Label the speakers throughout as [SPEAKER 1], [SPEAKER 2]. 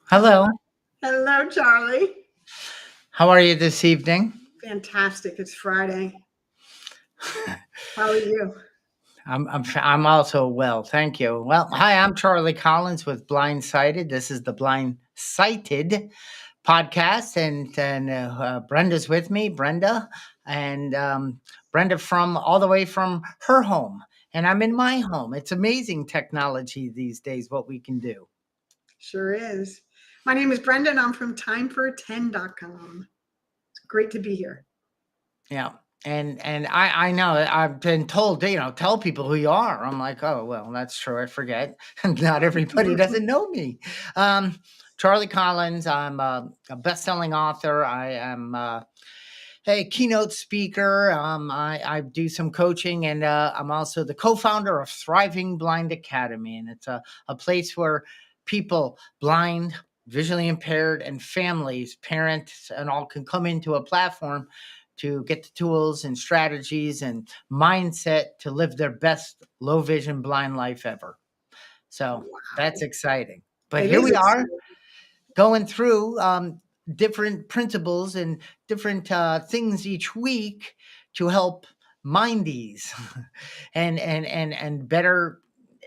[SPEAKER 1] Hello.
[SPEAKER 2] Hello, Charlie.
[SPEAKER 1] How are you this evening?
[SPEAKER 2] Fantastic. It's Friday. How are you?
[SPEAKER 1] I'm also well, thank you. Well, hi, I'm Charlie Collins with Blindsided. This is the Blind Sighted podcast, and Brenda's with me, Brenda, and Brenda from all the way from her home, and I'm in my home. It's amazing technology these days what we can do.
[SPEAKER 2] Sure is. My name is Brenda, and I'm from timefor10.com. It's great to be here.
[SPEAKER 1] Yeah. And I know I've been told, tell people who you are. I'm like, oh well, that's true. I forget. Not everybody doesn't know me. Um, Charlie Collins. I'm a best-selling author. I am a keynote speaker. I do some coaching, and I'm also the co-founder of Thriving Blind Academy, and it's a place where people, blind, visually impaired, and families, parents, and all can come into a platform to get the tools and strategies and mindset to live their best low vision blind life ever. So that's
[SPEAKER 2] Wow.
[SPEAKER 1] exciting. But
[SPEAKER 2] It
[SPEAKER 1] here
[SPEAKER 2] is
[SPEAKER 1] we are
[SPEAKER 2] exciting.
[SPEAKER 1] going through different principles and different things each week to help mindies and better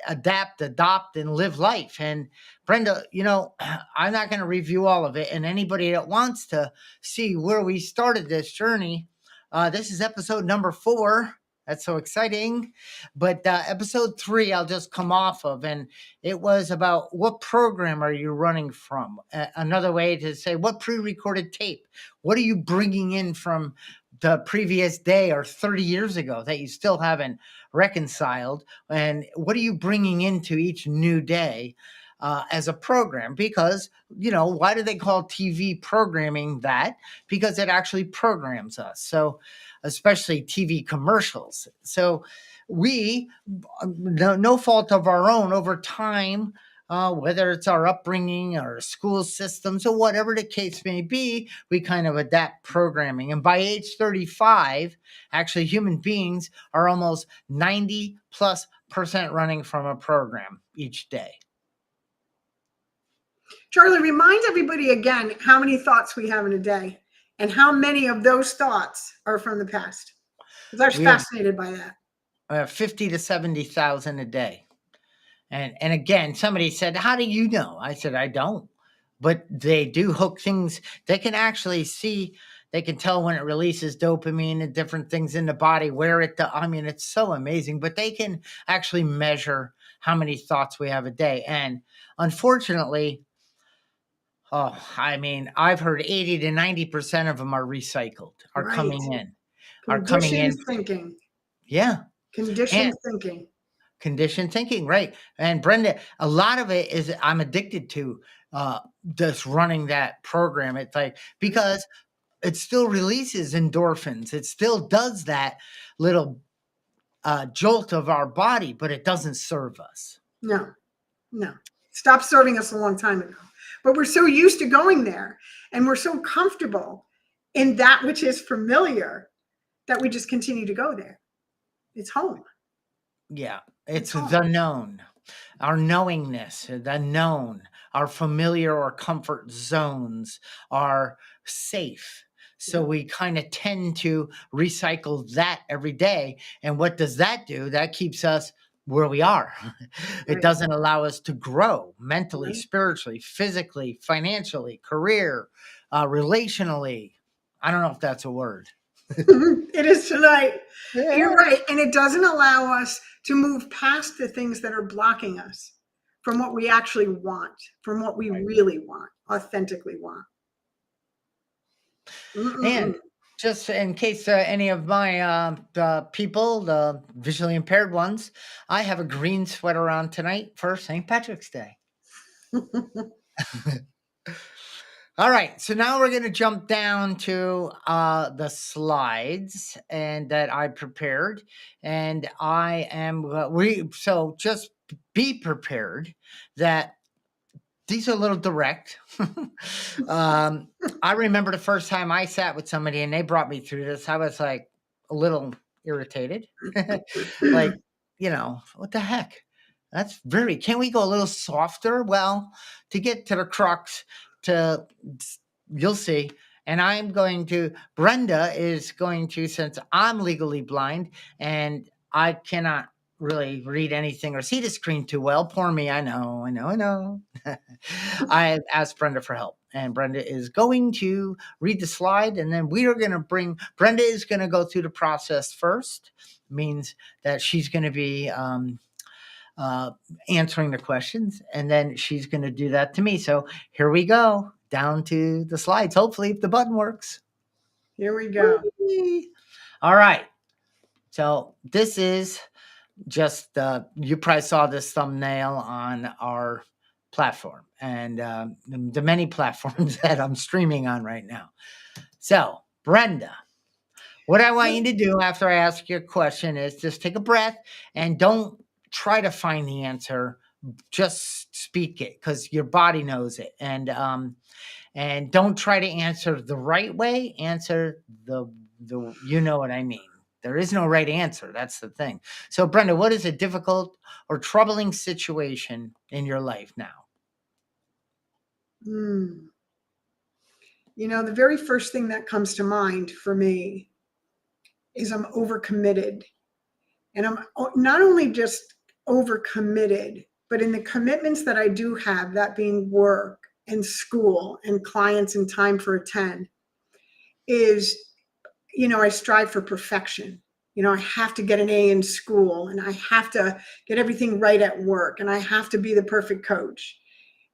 [SPEAKER 1] adapt, adopt, and live life. And Brenda, I'm not going to review all of it. And anybody that wants to see where we started this journey, this is episode number 4. That's so exciting. But episode 3, I'll just come off of, and it was about what program are you running from? Another way to say, what pre-recorded tape? What are you bringing in from the previous day or 30 years ago that you still haven't reconciled? And what are you bringing into each new day as a program? Because, why do they call TV programming that? Because it actually programs us. So, especially TV commercials. So, we, no fault of our own, over time, whether it's our upbringing or school systems or whatever the case may be, we kind of adapt programming. And by age 35, actually, human beings are almost 90+% running from a program each day.
[SPEAKER 2] Charlie, remind everybody again how many thoughts we have in a day and how many of those thoughts are from the past. Because I was
[SPEAKER 1] We have
[SPEAKER 2] fascinated by that.
[SPEAKER 1] 50 to 70,000 a day. And again, somebody said, "How do you know?" I said, "I don't." But they do hook things. They can actually see. They can tell when it releases dopamine and different things in the body. Where it. I mean, it's so amazing. But they can actually measure how many thoughts we have a day. And unfortunately, I mean, I've heard 80 to 90% of them are recycled.
[SPEAKER 2] Right.
[SPEAKER 1] Are coming
[SPEAKER 2] Conditioned
[SPEAKER 1] in.
[SPEAKER 2] thinking.
[SPEAKER 1] Yeah,
[SPEAKER 2] Conditioned
[SPEAKER 1] and
[SPEAKER 2] thinking.
[SPEAKER 1] conditioned thinking, right? And Brenda, a lot of it is I'm addicted to just running that program. It's like because it still releases endorphins. It still does that little jolt of our body, but it doesn't serve us.
[SPEAKER 2] No, no. Stopped serving us a long time ago. But we're so used to going there and we're so comfortable in that which is familiar that we just continue to go there. It's home.
[SPEAKER 1] Yeah,
[SPEAKER 2] It's
[SPEAKER 1] it's
[SPEAKER 2] home.
[SPEAKER 1] the known, our knowingness, the known, our familiar or comfort zones are safe. So we kind of tend to recycle that every day. And what does that do? That keeps us where we are. It
[SPEAKER 2] Right.
[SPEAKER 1] doesn't allow us to grow mentally,
[SPEAKER 2] Right.
[SPEAKER 1] spiritually, physically, financially, career, relationally. I don't know if that's a word.
[SPEAKER 2] It is tonight. You're
[SPEAKER 1] Yeah.
[SPEAKER 2] right. And it doesn't allow us to move past the things that are blocking us from what we actually want, from what we
[SPEAKER 1] Right.
[SPEAKER 2] really want, authentically want.
[SPEAKER 1] And
[SPEAKER 2] Mm-mm-mm.
[SPEAKER 1] just in case any of my people, the visually impaired ones, I have a green sweater on tonight for St. Patrick's Day. All right, so now we're going to jump down to the slides and that I prepared, and I am so just be prepared that these are a little direct. um, I remember the first time I sat with somebody and they brought me through this. I was like a little irritated, like, what the heck? That's very, can we go a little softer? Well, to get to the crux, to, you'll see. And Brenda is going to, since I'm legally blind and I cannot really read anything or see the screen too well. Poor me. I know, I know, I know. I asked Brenda for help, and Brenda is going to read the slide, and then we are going to Brenda is going to go through the process first. Means that she's going to be uh, answering the questions, and then she's going to do that to me. So here we go down to the slides. Hopefully, if the button works.
[SPEAKER 2] Here we go.
[SPEAKER 1] Whee! All right. So this is just you probably saw this thumbnail on our platform and the many platforms that I'm streaming on right now. So Brenda, what I want you to do after I ask you a question is just take a breath and don't try to find the answer. Just speak it because your body knows it. And don't try to answer the right way. Answer the you know what I mean. There is no right answer. That's the thing. So Brenda, what is a difficult or troubling situation in your life now?
[SPEAKER 2] Hmm. You know, the very first thing that comes to mind for me is I'm overcommitted. And I'm not only just overcommitted, but in the commitments that I do have, that being work and school and clients and time for a 10, is, you know, I strive for perfection. You know, I have to get an A in school and I have to get everything right at work and I have to be the perfect coach.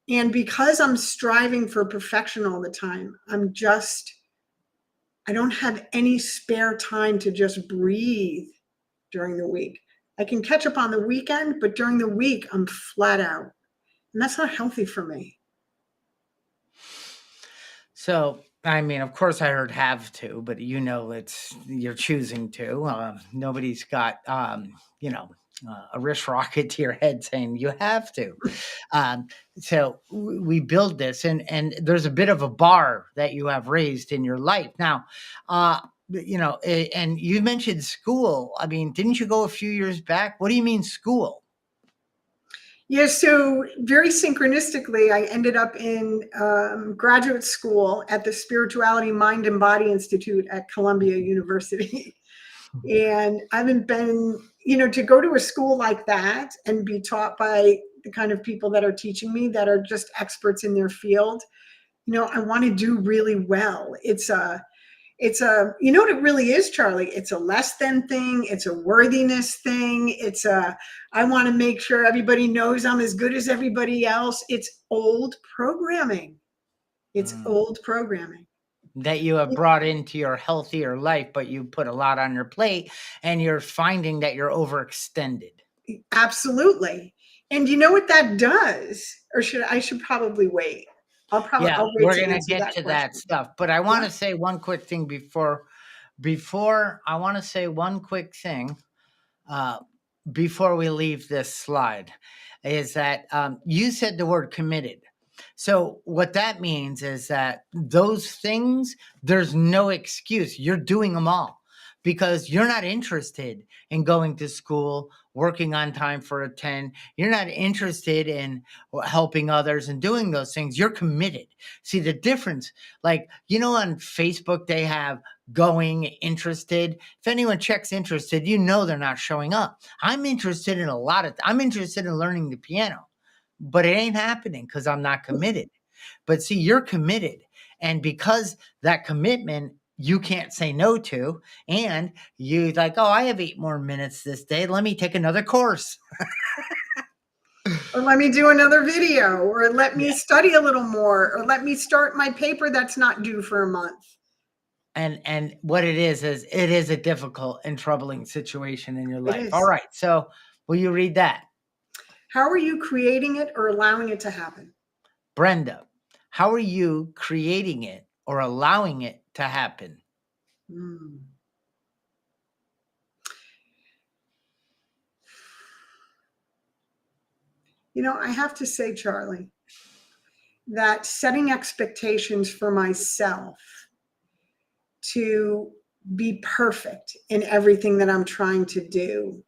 [SPEAKER 2] And because I'm striving for perfection all the time, I don't have any spare time to just breathe during the week. I can catch up on the weekend, but during the week, I'm flat out. And that's not healthy for me.
[SPEAKER 1] So, I mean, of course, I heard have to, but you're choosing to. Nobody's got, a wrist rocket to your head saying you have to. So we build this, and there's a bit of a bar that you have raised in your life now. And you mentioned school. I mean, didn't you go a few years back? What do you mean school?
[SPEAKER 2] Yeah, so very synchronistically, I ended up in graduate school at the Spirituality Mind and Body Institute at Columbia University. And I haven't been, you know, to go to a school like that and be taught by the kind of people that are teaching me that are just experts in their field. You know, I want to do really well. You know what it really is, Charlie? It's a less than thing. It's a worthiness thing. I want to make sure everybody knows I'm as good as everybody else. It's old programming. It's old programming.
[SPEAKER 1] That you have brought into your healthier life, but you put a lot on your plate and you're finding that you're overextended.
[SPEAKER 2] Absolutely. And you know what that does? Or I should probably wait.
[SPEAKER 1] Yeah,
[SPEAKER 2] I'll wait
[SPEAKER 1] we're
[SPEAKER 2] to
[SPEAKER 1] gonna
[SPEAKER 2] answer
[SPEAKER 1] get
[SPEAKER 2] that
[SPEAKER 1] to
[SPEAKER 2] question.
[SPEAKER 1] that stuff, but I want
[SPEAKER 2] Yeah.
[SPEAKER 1] to say one quick thing before I want to say one quick thing uh, before we leave this slide is that you said the word committed. So what that means is that those things, there's no excuse. You're doing them all because you're not interested in going to school, working on time for a 10. You're not interested in helping others and doing those things. You're committed. See the difference? Like, on Facebook, they have going interested. If anyone checks interested, they're not showing up. I'm interested in I'm interested in learning the piano, but it ain't happening because I'm not committed. But see, you're committed. And because that commitment, you can't say no to, and you like, oh, I have 8 more minutes this day. Let me take another course.
[SPEAKER 2] Or let me do another video, or let me
[SPEAKER 1] Yeah.
[SPEAKER 2] study a little more, or let me start my paper that's not due for a month.
[SPEAKER 1] And what it is it is a difficult and troubling situation in your
[SPEAKER 2] It
[SPEAKER 1] life. All
[SPEAKER 2] is.
[SPEAKER 1] right. So will you read that?
[SPEAKER 2] How are you creating it or allowing it to happen?
[SPEAKER 1] Brenda, how are you creating it or allowing it to happen?
[SPEAKER 2] Hmm. You know, I have to say, Charlie, that setting expectations for myself to be perfect in everything that I'm trying to do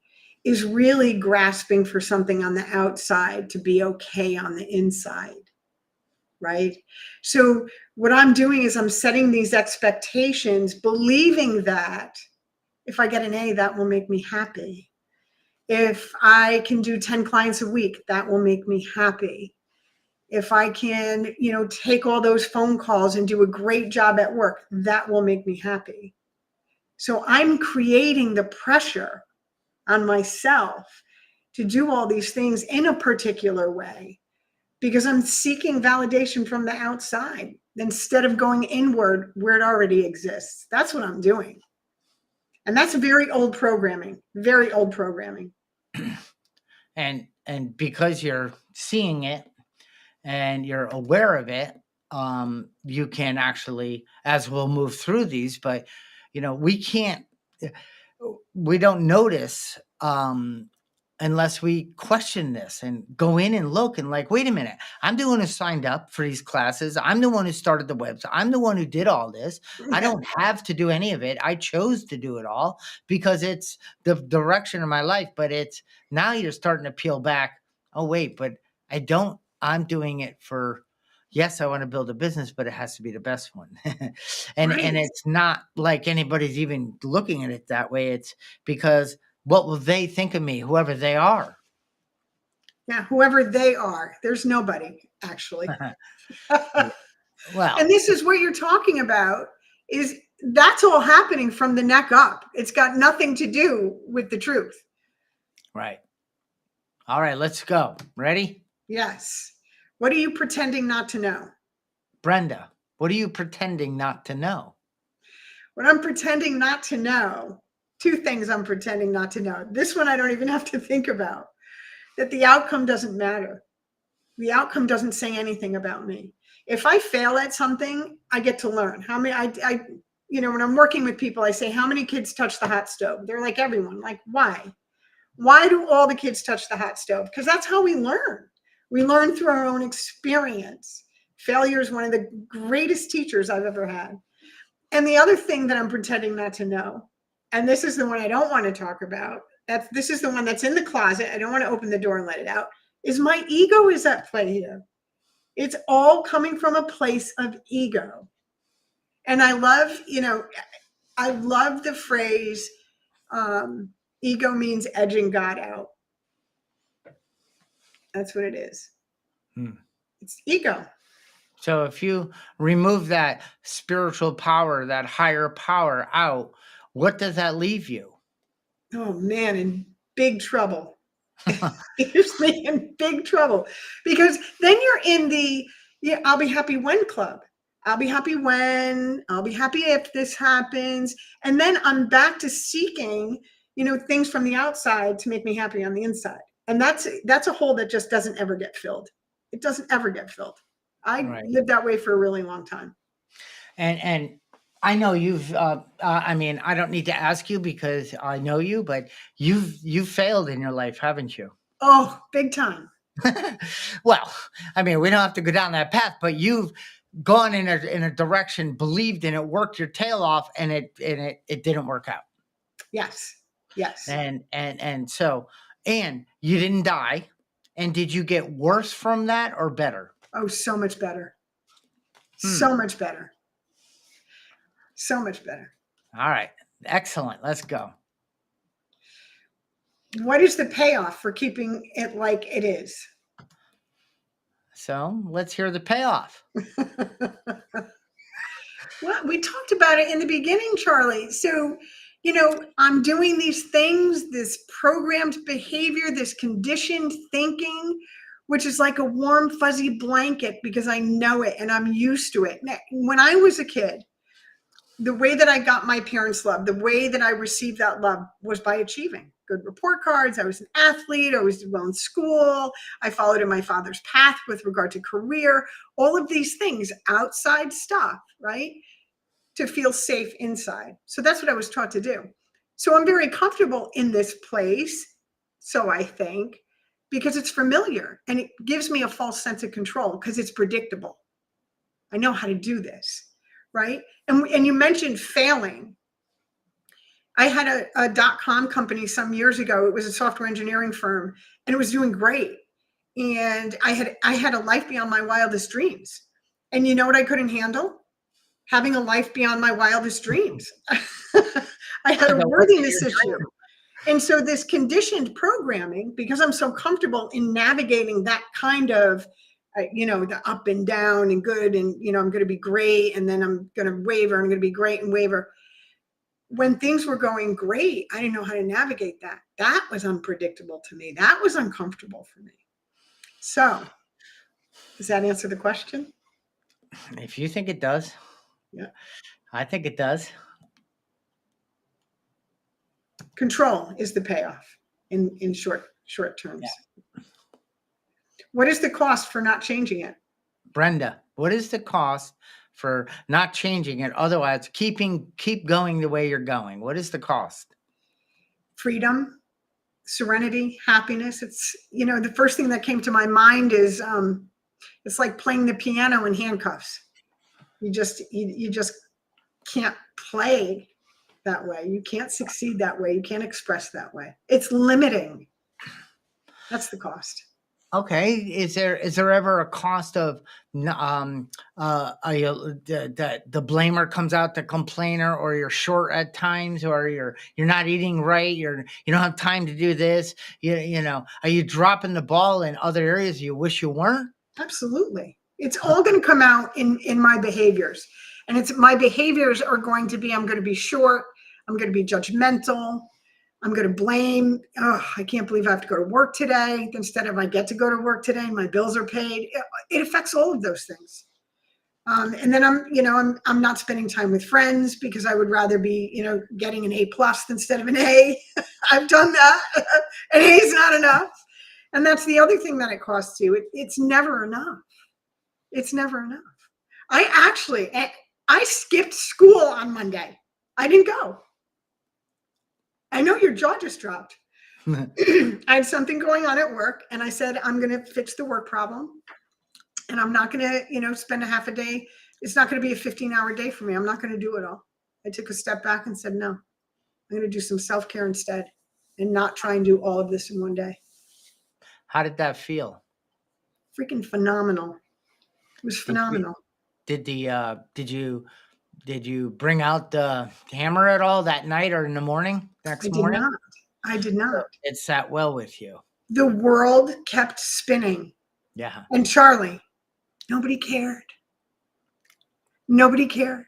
[SPEAKER 2] is really grasping for something on the outside to be okay on the inside, right? So what I'm doing is I'm setting these expectations, believing that if I get an A, that will make me happy. If I can do 10 clients a week, that will make me happy. If I can, take all those phone calls and do a great job at work, that will make me happy. So I'm creating the pressure on myself to do all these things in a particular way because I'm seeking validation from the outside instead of going inward where it already exists. That's what I'm doing. And that's very old programming, very old programming.
[SPEAKER 1] And because you're seeing it and you're aware of it, you can actually, as we'll move through these, but we don't notice unless we question this and go in and look and like, wait a minute, I'm the one who signed up for these classes. I'm the one who started the website. I'm the one who did all this. I don't have to do any of it. I chose to do it all because it's the direction of my life. But it's now you're starting to peel back. Oh, wait, but I'm doing it for, yes, I want to build a business, but it has to be the best one. And
[SPEAKER 2] Right.
[SPEAKER 1] it's not like anybody's even looking at it that way. It's because what will they think of me, whoever they are?
[SPEAKER 2] Yeah, whoever they are. There's nobody, actually.
[SPEAKER 1] Well,
[SPEAKER 2] And this is what you're talking about, is that's all happening from the neck up. It's got nothing to do with the truth.
[SPEAKER 1] right. All right, let's go. Ready?
[SPEAKER 2] Yes. What are you pretending not to know?
[SPEAKER 1] Brenda, what are you pretending not to know?
[SPEAKER 2] What I'm pretending not to know, two things I'm pretending not to know. This one I don't even have to think about, that the outcome doesn't matter. The outcome doesn't say anything about me. If I fail at something, I get to learn. How many, when I'm working with people, I say, how many kids touch the hot stove? They're like, everyone. Like, why? Why do all the kids touch the hot stove? Because that's how we learn. We learn through our own experience. Failure is one of the greatest teachers I've ever had. And the other thing that I'm pretending not to know, and this is the one I don't want to talk about, this is the one that's in the closet, I don't want to open the door and let it out, is my ego is at play here. It's all coming from a place of ego. And I love the phrase, ego means edging God out. That's what it is. It's ego.
[SPEAKER 1] So if you remove that spiritual power, that higher power out, what does that leave you?
[SPEAKER 2] Oh man, in big trouble. It leaves me in big trouble because then you're in the I'll be happy when club. I'll be happy if this happens. And then I'm back to seeking, things from the outside to make me happy on the inside. And that's a hole that just doesn't ever get filled. It doesn't ever get filled. I lived that way for a really long time.
[SPEAKER 1] And I know you've, I don't need to ask you because I know you, but you've failed in your life, haven't you?
[SPEAKER 2] Oh, big time.
[SPEAKER 1] Well, we don't have to go down that path, but you've gone in a direction, believed in it, worked your tail off, and it didn't work out.
[SPEAKER 2] Yes.
[SPEAKER 1] And so you didn't die. And did you get worse from that or better?
[SPEAKER 2] Oh, so much better. So much better. So much better.
[SPEAKER 1] All right. Excellent. Let's go.
[SPEAKER 2] What is the payoff for keeping it like it is?
[SPEAKER 1] So let's hear the payoff.
[SPEAKER 2] Well, we talked about it in the beginning, Charlie. So, I'm doing these things, this programmed behavior, this conditioned thinking, which is like a warm, fuzzy blanket because I know it and I'm used to it. When I was a kid, the way that I got my parents' love, the way that I received that love was by achieving good report cards. I was an athlete. I was well in school. I followed in my father's path with regard to career, all of these things, outside stuff, right? To feel safe inside. So that's what I was taught to do. So I'm very comfortable in this place, so I think, because it's familiar and it gives me a false sense of control because it's predictable. I know how to do this, right? And you mentioned failing. I had a .com company some years ago. It was a software engineering firm, and it was doing great. And I had a life beyond my wildest dreams. And you know what I couldn't handle? Having a life beyond my wildest dreams. I had a
[SPEAKER 1] The work of
[SPEAKER 2] worthiness
[SPEAKER 1] your
[SPEAKER 2] issue.
[SPEAKER 1] dream.
[SPEAKER 2] And so this conditioned programming, because I'm so comfortable in navigating that kind of, the up and down and good, and, I'm going to be great, and then I'm going to waver, and I'm going to be great and waver. When things were going great, I didn't know how to navigate that. That was unpredictable to me. That was uncomfortable for me. So, does that answer the question?
[SPEAKER 1] If you think it does,
[SPEAKER 2] Yeah.
[SPEAKER 1] I think it does.
[SPEAKER 2] Control is the payoff in short terms. Yeah. What is the cost for not changing it?
[SPEAKER 1] Brenda, what is the cost for not changing it? Otherwise, keep going the way you're going. What is the cost?
[SPEAKER 2] Freedom, serenity, happiness. It's, the first thing that came to my mind is it's like playing the piano in handcuffs. You just can't play that way. You can't succeed that way. You can't express that way. It's limiting. That's the cost.
[SPEAKER 1] Okay. Is there ever a cost of the blamer comes out, the complainer, or you're short at times, or you're not eating right, you don't have time to do this, are you dropping the ball in other areas you wish you weren't?
[SPEAKER 2] Absolutely. It's all going to come out in my behaviors. And my behaviors are going to be, I'm going to be short, I'm going to be judgmental, I'm going to blame. Oh, I can't believe I have to go to work today. Instead of I get to go to work today, my bills are paid. It affects all of those things. And then I'm not spending time with friends because I would rather be, getting an A+ instead of an A. I've done that. An A is not enough. And that's the other thing that it costs you. It's never enough. It's never enough. I skipped school on Monday. I didn't go. I know your jaw just dropped. I had something going on at work, and I said, I'm going to fix the work problem, and I'm not going to, spend a half a day. It's not going to be a 15-hour day for me. I'm not going to do it all. I took a step back and said, no, I'm going to do some self-care instead and not try and do all of this in one day.
[SPEAKER 1] How did that feel?
[SPEAKER 2] Freaking phenomenal. It was phenomenal.
[SPEAKER 1] Did you bring out the hammer at all that night or in the morning? Next morning?
[SPEAKER 2] I did not.
[SPEAKER 1] It sat well with you.
[SPEAKER 2] The world kept spinning.
[SPEAKER 1] Yeah.
[SPEAKER 2] And Charlie, nobody cared. Nobody cared.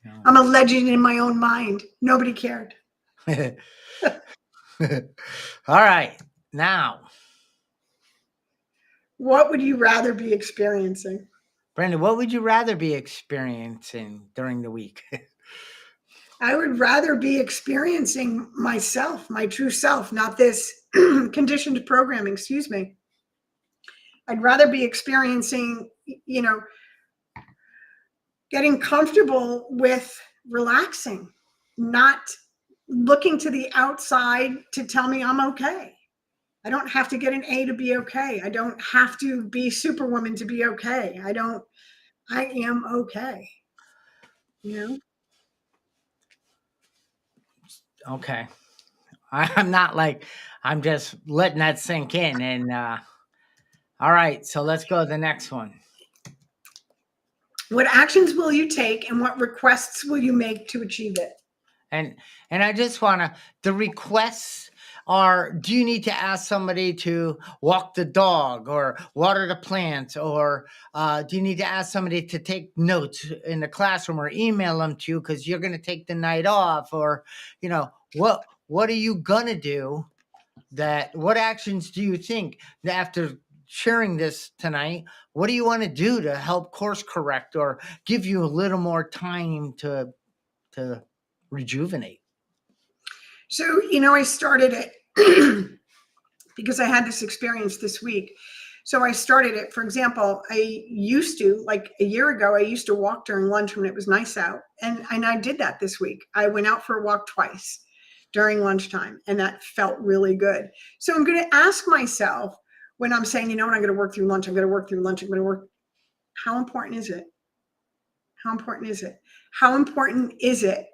[SPEAKER 2] No. I'm a legend in my own mind. Nobody cared.
[SPEAKER 1] All right. Now,
[SPEAKER 2] what would you rather be experiencing?
[SPEAKER 1] Brenda, what would you rather be experiencing during the week?
[SPEAKER 2] I would rather be experiencing myself, my true self, not this conditioned programming, excuse me. I'd rather be experiencing, getting comfortable with relaxing, not looking to the outside to tell me I'm okay. I don't have to get an A to be okay. I don't have to be Superwoman to be okay. I am okay.
[SPEAKER 1] Okay. I'm just letting that sink in. And all right, so let's go to the next one.
[SPEAKER 2] What actions will you take and what requests will you make to achieve it?
[SPEAKER 1] And I just the requests are, do you need to ask somebody to walk the dog or water the plants, or do you need to ask somebody to take notes in the classroom or email them to you because you're going to take the night off, or, what are you going to do? What actions do you think that after sharing this tonight, what do you want to do to help course correct or give you a little more time to rejuvenate?
[SPEAKER 2] So, I started it because I had this experience this week. So I started it, for example, I used to, like a year ago, I used to walk during lunch when it was nice out. And I did that this week. I went out for a walk twice during lunchtime, and that felt really good. So I'm going to ask myself when I'm saying, I'm going to work through lunch, I'm going to work through lunch, I'm going to work. How important is it? How important is it? How important is it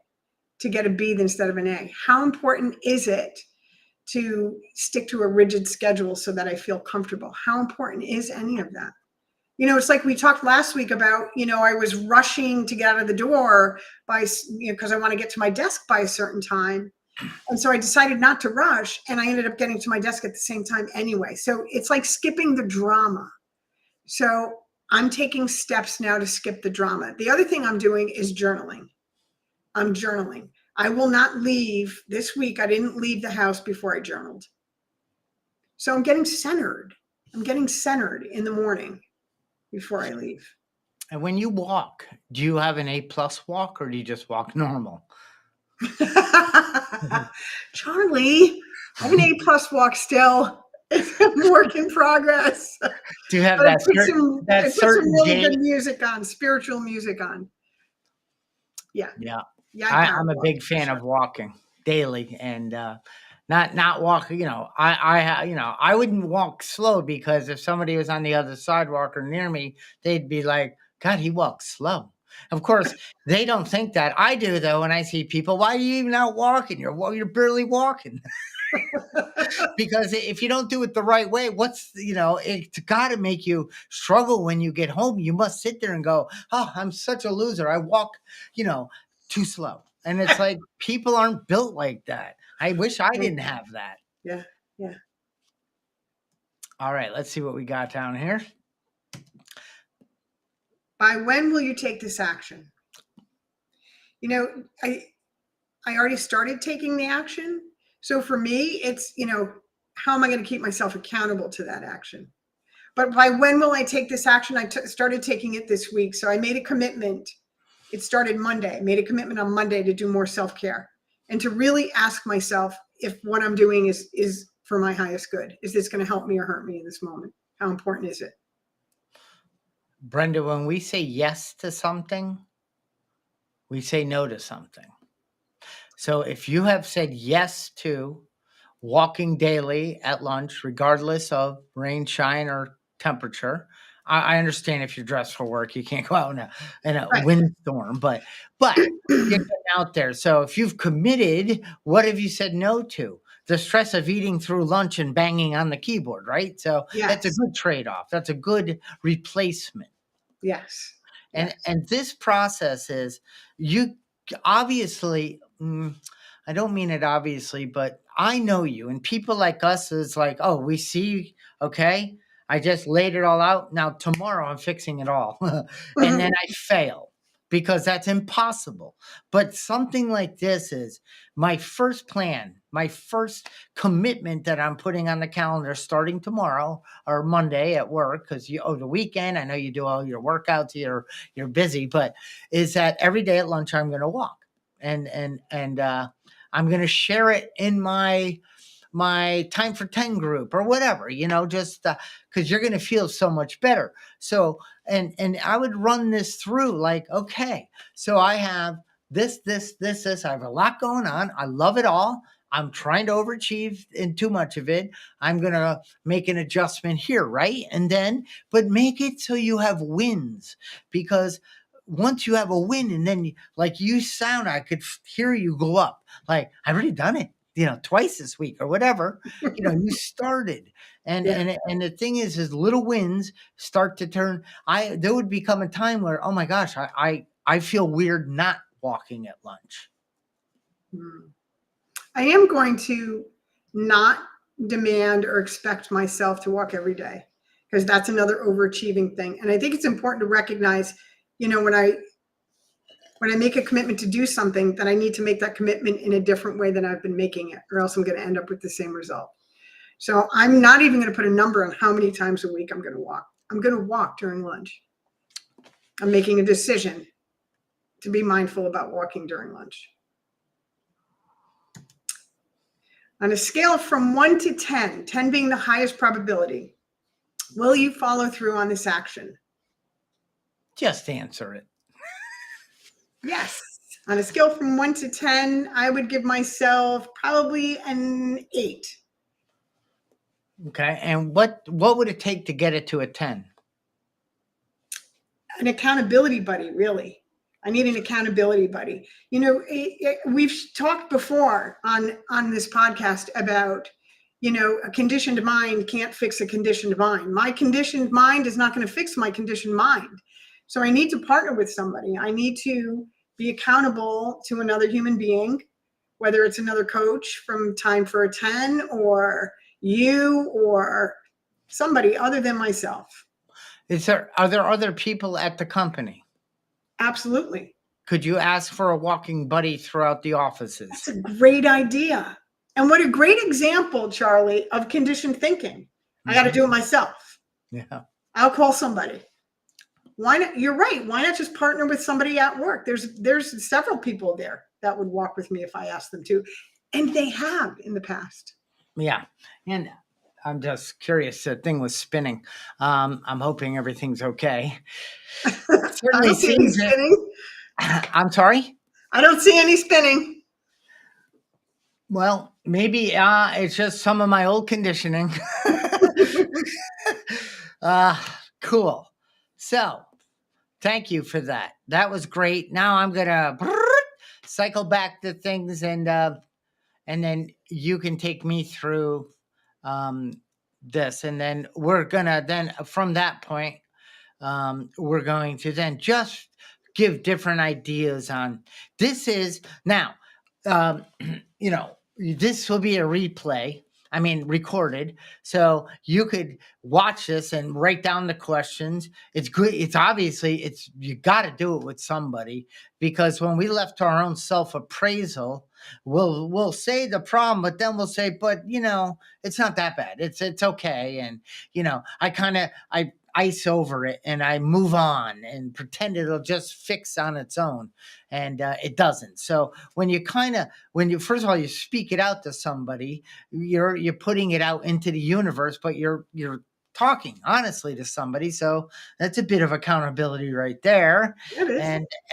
[SPEAKER 2] to get a B instead of an A? How important is it to stick to a rigid schedule so that I feel comfortable? How important is any of that? It's like we talked last week about, I was rushing to get out of the door because I want to get to my desk by a certain time. And so I decided not to rush, and I ended up getting to my desk at the same time anyway. So it's like skipping the drama. So I'm taking steps now to skip the drama. The other thing I'm doing is journaling. I'm journaling. I will not leave this week. I didn't leave the house before I journaled. So I'm getting centered. I'm getting centered in the morning before I leave.
[SPEAKER 1] And when you walk, do you have an A+ walk, or do you just walk normal?
[SPEAKER 2] Charlie, I have an A+ walk still. It's a work in progress.
[SPEAKER 1] Do you have
[SPEAKER 2] But I
[SPEAKER 1] that
[SPEAKER 2] put some
[SPEAKER 1] certain
[SPEAKER 2] really
[SPEAKER 1] day?
[SPEAKER 2] good music on, spiritual music on. Yeah.
[SPEAKER 1] Yeah.
[SPEAKER 2] Yeah. I
[SPEAKER 1] I'm a
[SPEAKER 2] walk,
[SPEAKER 1] big
[SPEAKER 2] for
[SPEAKER 1] fan
[SPEAKER 2] sure.
[SPEAKER 1] of walking daily, and not walking. I wouldn't walk slow, because if somebody was on the other sidewalk or near me, they'd be like, "God, he walks slow." Of course, they don't think that. I do, though. When I see people, why are you even out walking? You're barely walking. Because if you don't do it the right way, it's got to make you struggle when you get home. You must sit there and go, "Oh, I'm such a loser. I walk, too slow." And it's like, people aren't built like that. I wish I didn't have that.
[SPEAKER 2] Yeah. Yeah.
[SPEAKER 1] All right, let's see what we got down here.
[SPEAKER 2] By when will you take this action? I already started taking the action. So for me, it's, how am I going to keep myself accountable to that action? But by when will I take this action? I started taking it this week. So I made a commitment. It started Monday. I made a commitment on Monday to do more self-care and to really ask myself if what I'm doing is for my highest good. Is this going to help me or hurt me in this moment? How important is it?
[SPEAKER 1] Brenda, when we say yes to something, we say no to something. So if you have said yes to walking daily at lunch, regardless of rain, shine, or temperature. I understand if you're dressed for work, you can't go out in a
[SPEAKER 2] Right.
[SPEAKER 1] windstorm, but you're getting out there. So if you've committed, what have you said no to? The stress of eating through lunch and banging on the keyboard, right? So that's a
[SPEAKER 2] Yes.
[SPEAKER 1] good trade-off. That's a good replacement.
[SPEAKER 2] Yes.
[SPEAKER 1] And
[SPEAKER 2] Yes.
[SPEAKER 1] and this process is, you obviously, I don't mean it obviously, but I know you, and people like us is like, oh, we see, okay, I just laid it all out. Now tomorrow I'm fixing it all. And then I fail, because that's impossible. But something like this is my first plan, my first commitment that I'm putting on the calendar starting tomorrow or Monday at work, because the weekend, I know you do all your workouts, you're busy, but is that every day at lunch I'm going to walk, and I'm going to share it in my time for 10 group or whatever, just because you're going to feel so much better. So, and I would run this through like, okay, so I have this, I have a lot going on. I love it all. I'm trying to overachieve in too much of it. I'm going to make an adjustment here, right? And then, but make it so you have wins, because once you have a win, and then like you sound, I could hear you go up. Like, I've already done it, twice this week or whatever. You started, and
[SPEAKER 2] Yeah.
[SPEAKER 1] and the thing is little wins start to turn. There would become a time where, oh my gosh, I feel weird not walking at lunch.
[SPEAKER 2] I am going to not demand or expect myself to walk every day, because that's another overachieving thing. And I think it's important to recognize, when I make a commitment to do something, that I need to make that commitment in a different way than I've been making it, or else I'm going to end up with the same result. So I'm not even going to put a number on how many times a week I'm going to walk. I'm going to walk during lunch. I'm making a decision to be mindful about walking during lunch. On a scale from 1 to 10, 10 being the highest probability, will you follow through on this action?
[SPEAKER 1] Just answer it.
[SPEAKER 2] Yes. On a scale from 1 to 10, I would give myself probably an 8.
[SPEAKER 1] Okay. And what would it take to get it to a 10?
[SPEAKER 2] An accountability buddy, really. I need an accountability buddy. You know, we've talked before on this podcast about, you know, a conditioned mind can't fix a conditioned mind. My conditioned mind is not going to fix my conditioned mind. So I need to partner with somebody. I need to be accountable to another human being, whether it's another coach from Time for a 10 or you or somebody other than myself.
[SPEAKER 1] Are there other people at the company?
[SPEAKER 2] Absolutely.
[SPEAKER 1] Could you ask for a walking buddy throughout the offices?
[SPEAKER 2] That's a great idea. And what a great example, Charlie, of conditioned thinking. I got to do it myself.
[SPEAKER 1] Yeah.
[SPEAKER 2] I'll call somebody. Why not? You're right. Why not just partner with somebody at work? There's several people there that would walk with me if I asked them to. And they have in the past.
[SPEAKER 1] Yeah. And I'm just curious. The thing was spinning. I'm hoping everything's okay.
[SPEAKER 2] I don't see any spinning.
[SPEAKER 1] I'm sorry?
[SPEAKER 2] I don't see any spinning.
[SPEAKER 1] Well, maybe it's just some of my old conditioning. Cool. So, thank you for that. That was great. Now I'm gonna cycle back to things, and then you can take me through this, and then we're gonna then from that point we're going to then just give different ideas on this is now you know, this will be a replay. I mean, recorded. So you could watch this and write down the questions. It's good. It's obviously you got to do it with somebody, because when we left our own self-appraisal, we'll say the problem, but then we'll say, but you know, it's not that bad. It's okay. And you know, I ice over it and I move on and pretend it'll just fix on its own, and it doesn't. So when you first of all, you speak it out to somebody, you're putting it out into the universe, but you're talking honestly to somebody. So that's a bit of accountability right there.
[SPEAKER 2] It is.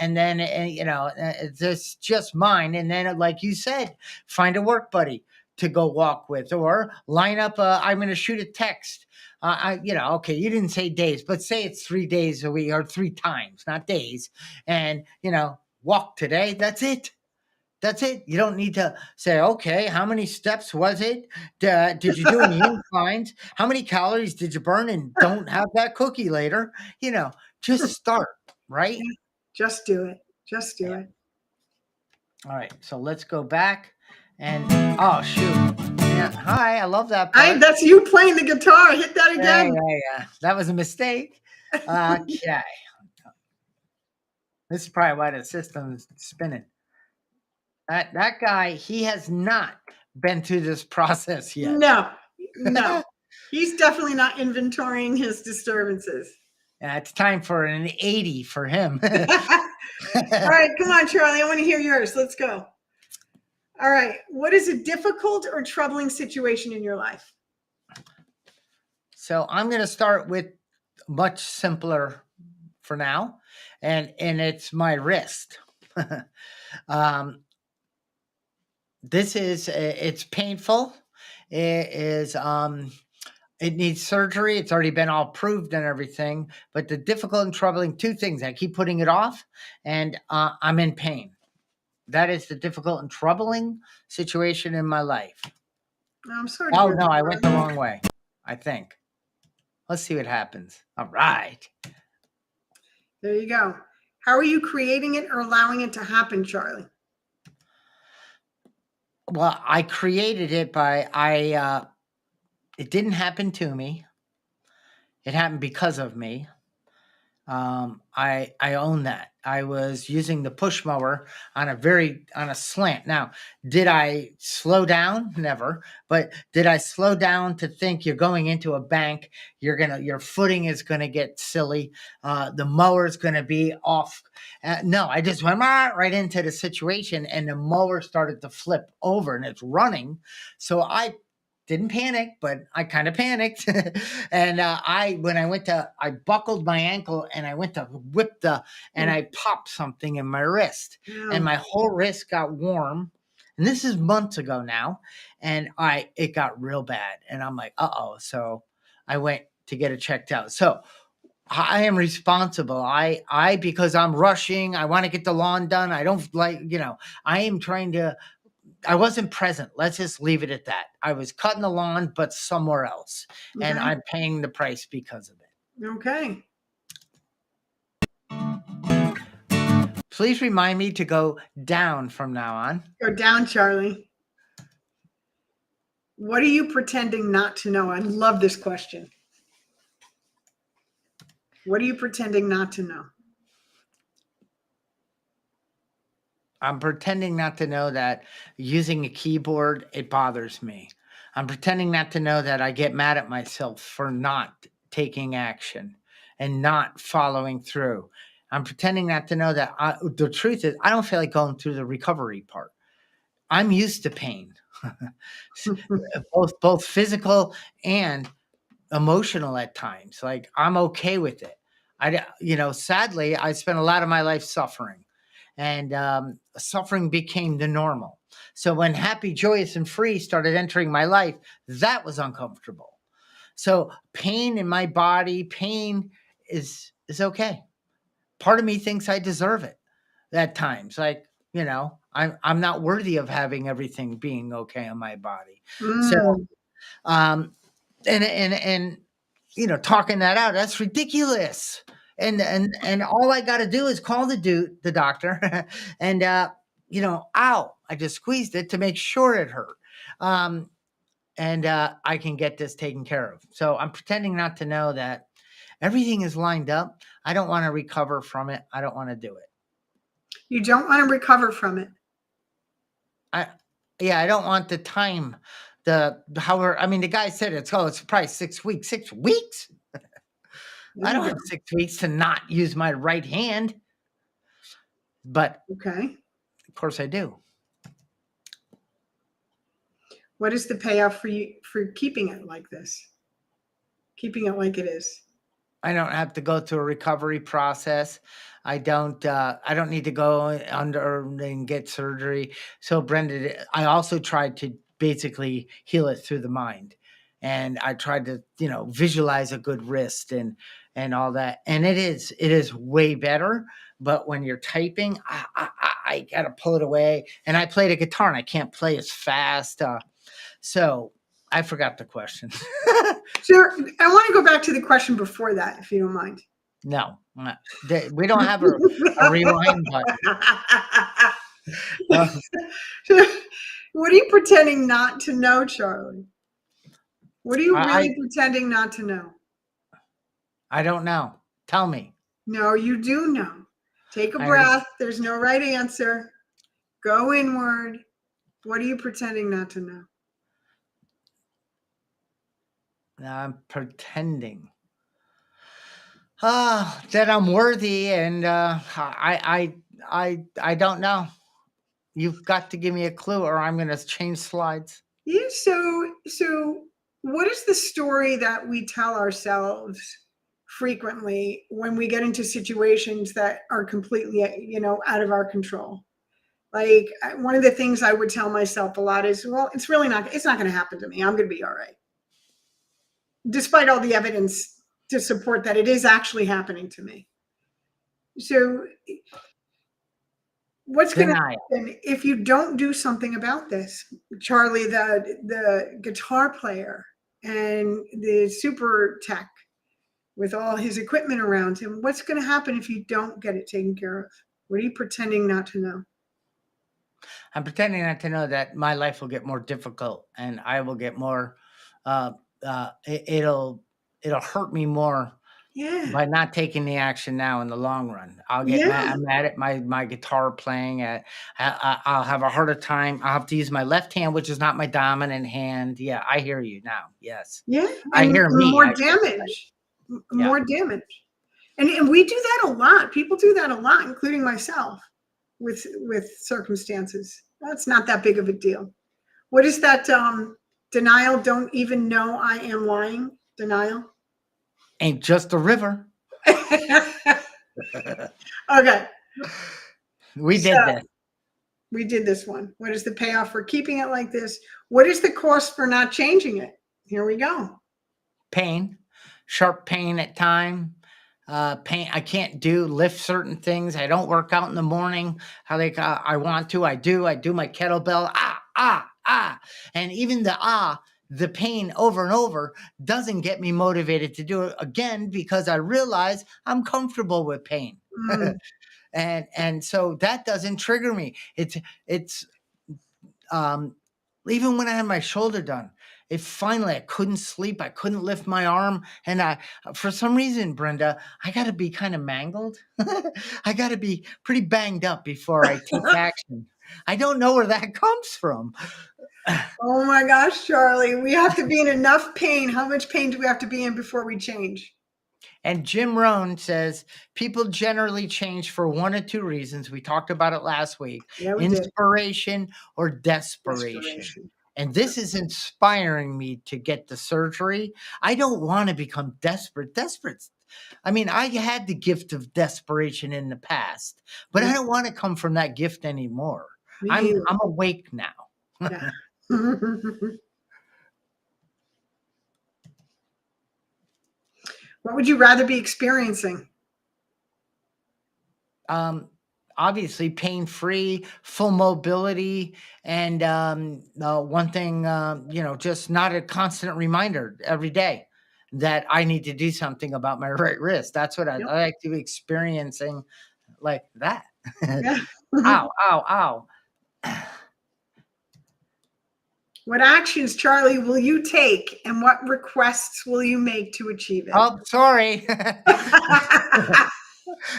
[SPEAKER 1] And then you know, it's just mine. And then, like you said, find a work buddy to go walk with, or line up I'm going to shoot a text. You know, okay, you didn't say days, but say it's 3 days a week or 3 times, not days. And, you know, walk today. That's it. That's it. You don't need to say, okay, how many steps was it? Did you do any inclines? How many calories did you burn? And don't have that cookie later. You know, just start, right?
[SPEAKER 2] Just do it. Just do it.
[SPEAKER 1] All right. So let's go back and, oh, shoot. Yeah. Hi. I love that part.
[SPEAKER 2] That's you playing the guitar. Hit that again.
[SPEAKER 1] Yeah. That was a mistake. Okay. This is probably why the system's spinning. That guy, he has not been through this process yet.
[SPEAKER 2] No. He's definitely not inventorying his disturbances.
[SPEAKER 1] Yeah, it's time for an 80 for him.
[SPEAKER 2] All right, come on, Charlie. I want to hear yours. Let's go. All right. What is a difficult or troubling situation in your life?
[SPEAKER 1] So I'm going to start with much simpler for now, and it's my wrist. It's painful. It is, it needs surgery. It's already been all proved and everything, but the difficult and troubling 2 things, I keep putting it off, and I'm in pain. That is the difficult and troubling situation in my life.
[SPEAKER 2] I'm sorry.
[SPEAKER 1] Oh no, I went the wrong way, I think. Let's see what happens. All right.
[SPEAKER 2] There you go. How are you creating it or allowing it to happen, Charlie?
[SPEAKER 1] Well, I created it it didn't happen to me. It happened because of me. I own that. I was using the push mower on a slant. Now, did I slow down? Never. But did I slow down to think you're going into a bank? Your footing is gonna get silly. The mower is gonna be off. No, I just went right into the situation, and the mower started to flip over, and it's running. So I didn't panic, but I kind of panicked. And when I buckled my ankle and I went to whip and I popped something in my wrist, and my whole wrist got warm. And this is months ago now. And it got real bad. And I'm like, uh-oh. So I went to get it checked out. So I am responsible. Because I'm rushing, I want to get the lawn done. I don't like, I am trying to, I wasn't present. Let's just leave it at that. I was cutting the lawn, but somewhere else. And
[SPEAKER 2] Okay.
[SPEAKER 1] I'm paying the price because of it.
[SPEAKER 2] Okay.
[SPEAKER 1] Please remind me to go down from now on.
[SPEAKER 2] Go down, Charlie. What are you pretending not to know? I love this question. What are you pretending not to know?
[SPEAKER 1] I'm pretending not to know that using a keyboard, it bothers me. I'm pretending not to know that I get mad at myself for not taking action and not following through. I'm pretending not to know that the truth is, I don't feel like going through the recovery part. I'm used to pain, both physical and emotional at times. Like I'm okay with it. Sadly, I spent a lot of my life suffering, and suffering became the normal. So when happy, joyous, and free started entering my life, that was uncomfortable. So pain in my body, pain is okay. Part of me thinks I deserve it at times. Like, I'm not worthy of having everything being okay in my body. So
[SPEAKER 2] Mm.
[SPEAKER 1] um and talking that out, that's ridiculous. And all I got to do is call the doctor and ow, I just squeezed it to make sure it hurt. um and I can get this taken care of. So I'm pretending not to know that everything is lined up. I don't want to recover from it. I don't want to do it.
[SPEAKER 2] You don't want to recover from it.
[SPEAKER 1] I Yeah, I don't want the time. The guy said it's probably 6 weeks. 6 weeks?
[SPEAKER 2] There
[SPEAKER 1] I
[SPEAKER 2] you
[SPEAKER 1] don't
[SPEAKER 2] go.
[SPEAKER 1] have 6 weeks to not use my right hand, but
[SPEAKER 2] Okay.
[SPEAKER 1] of course I do.
[SPEAKER 2] What is the payoff for you for keeping it like this? Keeping it like it is.
[SPEAKER 1] I don't have to go through a recovery process. I don't need to go under and get surgery. So Brenda, I also tried to basically heal it through the mind. And I tried to, visualize a good wrist and all that. And it is way better. But when you're typing, I gotta pull it away. And I played a guitar and I can't play as fast. So I forgot the question.
[SPEAKER 2] So I want to go back to the question before that, if you don't mind.
[SPEAKER 1] No, we don't have a rewind button. Uh,
[SPEAKER 2] What are you pretending not to know, Charlie? What are you
[SPEAKER 1] I
[SPEAKER 2] really pretending not to know?
[SPEAKER 1] I don't know. Tell me.
[SPEAKER 2] No, you do know. Take a
[SPEAKER 1] I already,
[SPEAKER 2] breath. There's no right answer. Go inward. What are you pretending not to know?
[SPEAKER 1] I'm pretending. That I'm worthy, and I don't know. You've got to give me a clue, or I'm going to change slides.
[SPEAKER 2] Yeah, so what is the story that we tell ourselves frequently when we get into situations that are completely, out of our control? Like one of the things I would tell myself a lot is, well, it's not going to happen to me. I'm going to be all right. Despite all the evidence to support that it is actually happening to me. So what's going to
[SPEAKER 1] Denial.
[SPEAKER 2] happen if you don't do something about this? Charlie, the guitar player and the super tech with all his equipment around him, what's going to happen if you don't get it taken care of? What are you pretending not to know?
[SPEAKER 1] I'm pretending not to know that my life will get more difficult, and I will get more. Uh, it'll hurt me more
[SPEAKER 2] Yeah.
[SPEAKER 1] by not taking the action now in the long run. I'll get mad.
[SPEAKER 2] Yeah.
[SPEAKER 1] I'm mad at my guitar playing. I'll have a harder time. I'll have to use my left hand, which is not my dominant hand. Yeah, I hear you now. Yes,
[SPEAKER 2] Yeah.
[SPEAKER 1] I
[SPEAKER 2] And
[SPEAKER 1] hear me.
[SPEAKER 2] more damage.
[SPEAKER 1] Yeah,
[SPEAKER 2] More damage. And we do that a lot. People do that a lot, including myself, with circumstances. That's not that big of a deal. What is that denial? Don't even know I am lying. Denial.
[SPEAKER 1] ain't just a river.
[SPEAKER 2] Okay.
[SPEAKER 1] We
[SPEAKER 2] So
[SPEAKER 1] did this.
[SPEAKER 2] we did this one. What is the payoff for keeping it like this? What is the cost for not changing it? Here we go.
[SPEAKER 1] Pain, sharp pain at time. pain. I can't lift certain things. I don't work out in the morning how I want to. I do my kettlebell. And even the pain over and over doesn't get me motivated to do it again, because I realize I'm comfortable with pain.
[SPEAKER 2] Mm.
[SPEAKER 1] And so that doesn't trigger me. It's even when I had my shoulder done, it finally, I couldn't sleep. I couldn't lift my arm. And for some reason, Brenda, I got to be kind of mangled. I got to be pretty banged up before I take action. I don't know where that comes from.
[SPEAKER 2] Oh my gosh, Charlie, we have to be in enough pain. How much pain do we have to be in before we change?
[SPEAKER 1] And Jim Rohn says people generally change for one of two reasons. We talked about it last week:
[SPEAKER 2] Yeah, we did.
[SPEAKER 1] inspiration or desperation. And this is inspiring me to get the surgery. I don't want to become desperate. I mean, I had the gift of desperation in the past, but I don't want to come from that gift anymore. I'm awake now.
[SPEAKER 2] Yeah. What would you rather be experiencing?
[SPEAKER 1] Obviously pain-free, full mobility, and one thing, just not a constant reminder every day that I need to do something about my right wrist. That's what I like to be experiencing, like that.
[SPEAKER 2] Yeah.
[SPEAKER 1] Ow, ow, ow.
[SPEAKER 2] What actions, Charlie, will you take, and what requests will you make to achieve it?
[SPEAKER 1] Oh, sorry.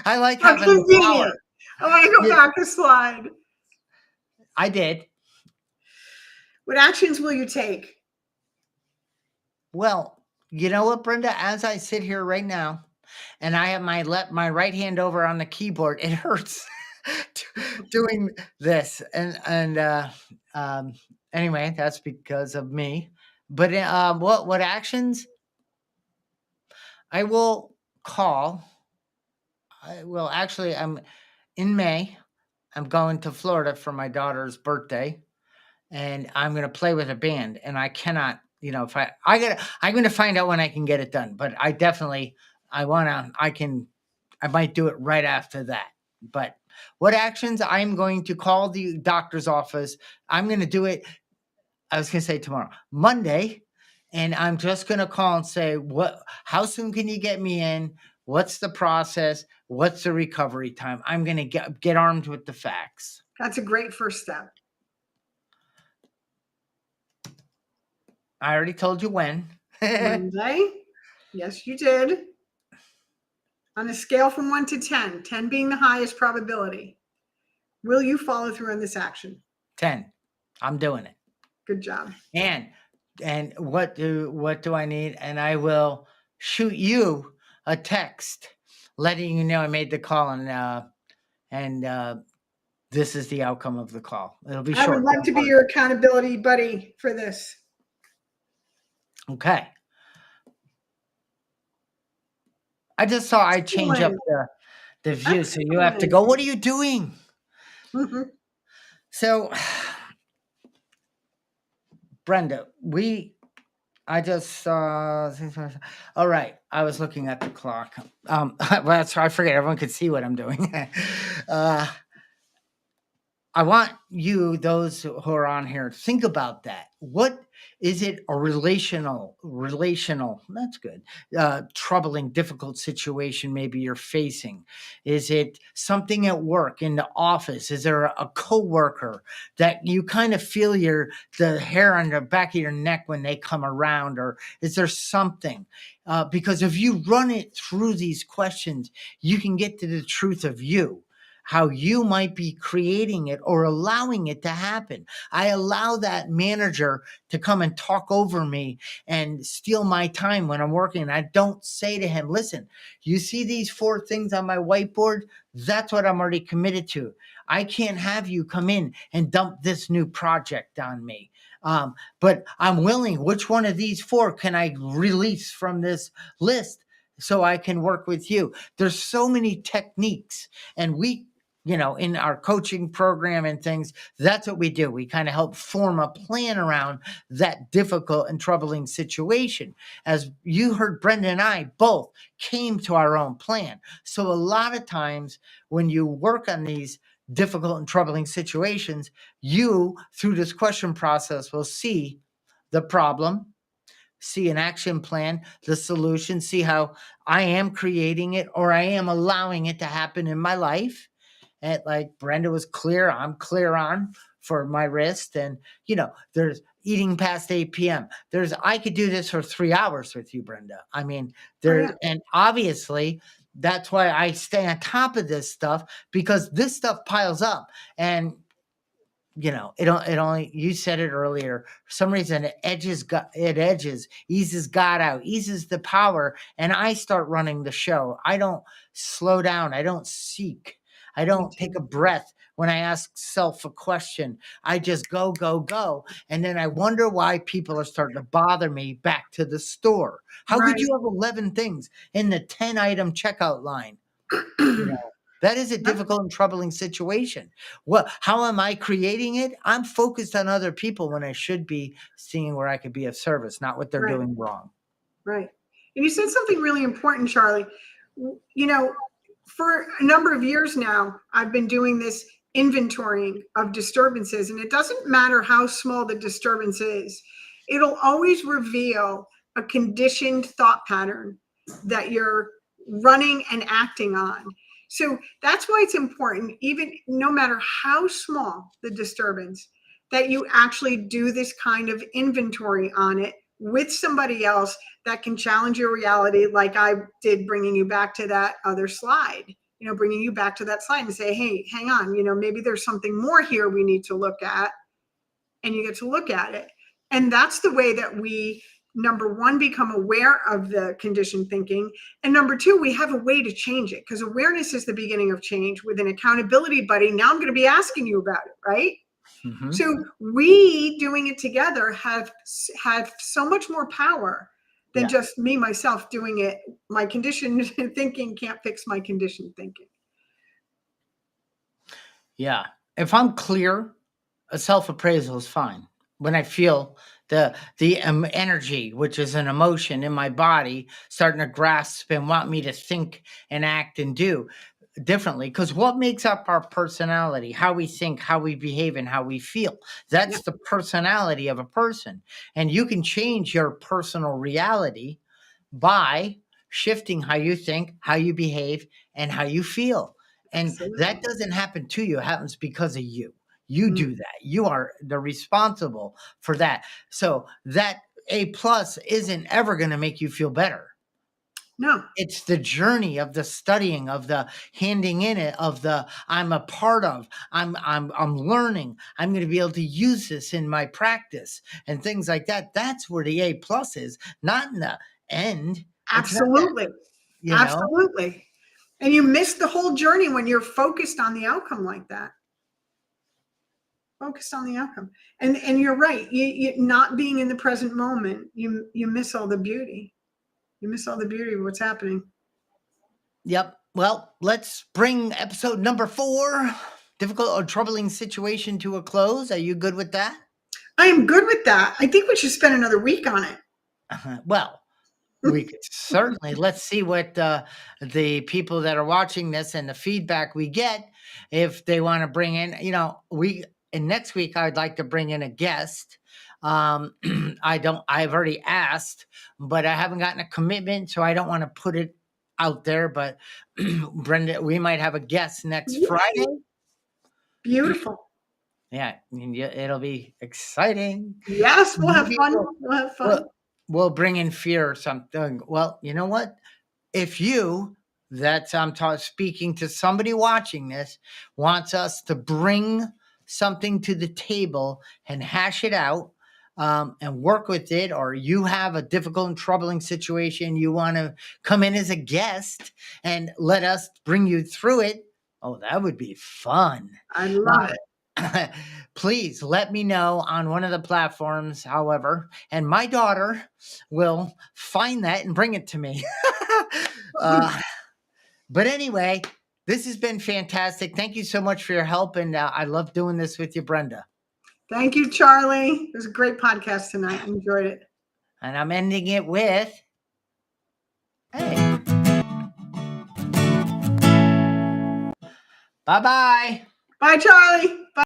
[SPEAKER 1] I like
[SPEAKER 2] How
[SPEAKER 1] having the power.
[SPEAKER 2] I want to go back a slide.
[SPEAKER 1] I did.
[SPEAKER 2] What actions will you take?
[SPEAKER 1] Well, you know what, Brenda? As I sit here right now, and I have my right hand over on the keyboard, it hurts doing this. And anyway, that's because of me. But what actions? I will call. I'm in May. I'm going to Florida for my daughter's birthday, and I'm going to play with a band. And I cannot, if I'm going to find out when I can get it done. But I might do it right after that. But what actions? I'm going to call the doctor's office. I'm going to do it. I was going to say tomorrow, Monday. And I'm just going to call and say, how soon can you get me in? What's the process? What's the recovery time? I'm going to get armed with the facts.
[SPEAKER 2] That's a great first step.
[SPEAKER 1] I already told you when.
[SPEAKER 2] Monday. Yes, you did. On a scale from 1 to 10, 10 being the highest probability, will you follow through on this action?
[SPEAKER 1] 10. I'm doing it.
[SPEAKER 2] Good job.
[SPEAKER 1] And what do I need? And I will shoot you a text letting you know I made the call, and this is the outcome of the call. It'll be short.
[SPEAKER 2] I would love to be your accountability buddy for this.
[SPEAKER 1] Okay. I just saw I change up the view. So you have to go, what are you doing?
[SPEAKER 2] Mm-hmm.
[SPEAKER 1] So, Brenda, I just saw, all right. I was looking at the clock. That's I forget. Everyone could see what I'm doing. I want you, those who are on here, think about that. What is it? A relational, that's good. Troubling, difficult situation maybe you're facing. Is it something at work, in the office? Is there a coworker that you kind of feel the hair on the back of your neck when they come around? Or is there something? Because if you run it through these questions, you can get to the truth of you. How you might be creating it or allowing it to happen. I allow that manager to come and talk over me and steal my time when I'm working. I don't say to him, listen, you see these 4 things on my whiteboard? That's what I'm already committed to. I can't have you come in and dump this new project on me. But I'm willing. Which one of these 4 can I release from this list so I can work with you? There's so many techniques, and in our coaching program and things, that's what we do. We kind of help form a plan around that difficult and troubling situation. As you heard, Brenda and I both came to our own plan. So a lot of times when you work on these difficult and troubling situations, you, through this question process, will see the problem, see an action plan, the solution, see how I am creating it or I am allowing it to happen in my life. And like Brenda was clear, I'm clear on for my wrist. And, there's eating past 8 p.m. I could do this for 3 hours with you, Brenda. I mean,
[SPEAKER 2] yeah.
[SPEAKER 1] and obviously that's why I stay on top of this stuff, because this stuff piles up. And it only, you said it earlier, for some reason eases God out, eases the power, and I start running the show. I don't slow down. I don't seek. I don't take a breath when I ask self a question. I just go, go, go. And then I wonder why people are starting to bother me back to the store. How
[SPEAKER 2] Right.
[SPEAKER 1] could you have 11 things in the 10-item checkout line? That is a difficult and troubling situation. How am I creating it? I'm focused on other people when I should be seeing where I could be of service, not what they're
[SPEAKER 2] Right.
[SPEAKER 1] doing wrong.
[SPEAKER 2] Right. And you said something really important, Charlie. For a number of years now, I've been doing this inventorying of disturbances, and it doesn't matter how small the disturbance is. It'll always reveal a conditioned thought pattern that you're running and acting on. So that's why it's important, even no matter how small the disturbance, that you actually do this kind of inventory on it with somebody else that can challenge your reality, like I did, bringing you back to that other slide, bringing you back to that slide and say, hey, hang on, maybe there's something more here we need to look at, and you get to look at it. And that's the way that we, number one, become aware of the conditioned thinking. And number two, we have a way to change it, because awareness is the beginning of change. With an accountability buddy, now I'm going to be asking you about it, right? Mm-hmm. So we doing it together have so much more power than just me, myself doing it. My conditioned thinking can't fix my conditioned thinking.
[SPEAKER 1] Yeah. If I'm clear, a self-appraisal is fine. When I feel the energy, which is an emotion in my body, starting to grasp and want me to think and act and do differently, because what makes up our personality, how we think, how we behave, and how we feel, that's the personality of a person. And you can change your personal reality by shifting how you think, how you behave, and how you feel. And that doesn't happen to you, it happens because of you. You do that. You are the responsible for that. So that A+ isn't ever going to make you feel better.
[SPEAKER 2] No.
[SPEAKER 1] It's the journey of the studying, of the handing in it, of the I'm a part of, I'm learning, I'm going to be able to use this in my practice and things like that. That's where the A+ is, not in the end.
[SPEAKER 2] Absolutely. Absolutely. And you miss the whole journey when you're focused on the outcome like that. Focused on the outcome. And you're right. You not being in the present moment, you miss all the beauty. You miss all the beauty of what's happening.
[SPEAKER 1] Yep. Well, let's bring episode number 4, difficult or troubling situation, to a close. Are you good with that?
[SPEAKER 2] I am good with that. I think we should spend another week on it.
[SPEAKER 1] Well, we could certainly. Let's see what the people that are watching this and the feedback we get, if they want to bring in, and next week I'd like to bring in a guest. I've already asked, but I haven't gotten a commitment, so I don't want to put it out there. But Brenda, we might have a guest next Friday.
[SPEAKER 2] Beautiful.
[SPEAKER 1] Yeah, it'll be exciting.
[SPEAKER 2] Yes, we'll have fun. We'll have fun.
[SPEAKER 1] We'll bring in fear or something. Well, you know what? If I'm speaking to somebody watching this, wants us to bring something to the table and hash it out, and work with it, or you have a difficult and troubling situation, you want to come in as a guest and let us bring you through it, that would be fun.
[SPEAKER 2] I love it.
[SPEAKER 1] Please let me know on one of the platforms, however, and my daughter will find that and bring it to me. But anyway, This has been fantastic. Thank you so much for your help. And I love doing this with you, Brenda.
[SPEAKER 2] Thank you, Charlie. It was a great podcast tonight. I enjoyed it.
[SPEAKER 1] And I'm ending it with, hey. Bye-bye.
[SPEAKER 2] Bye, Charlie.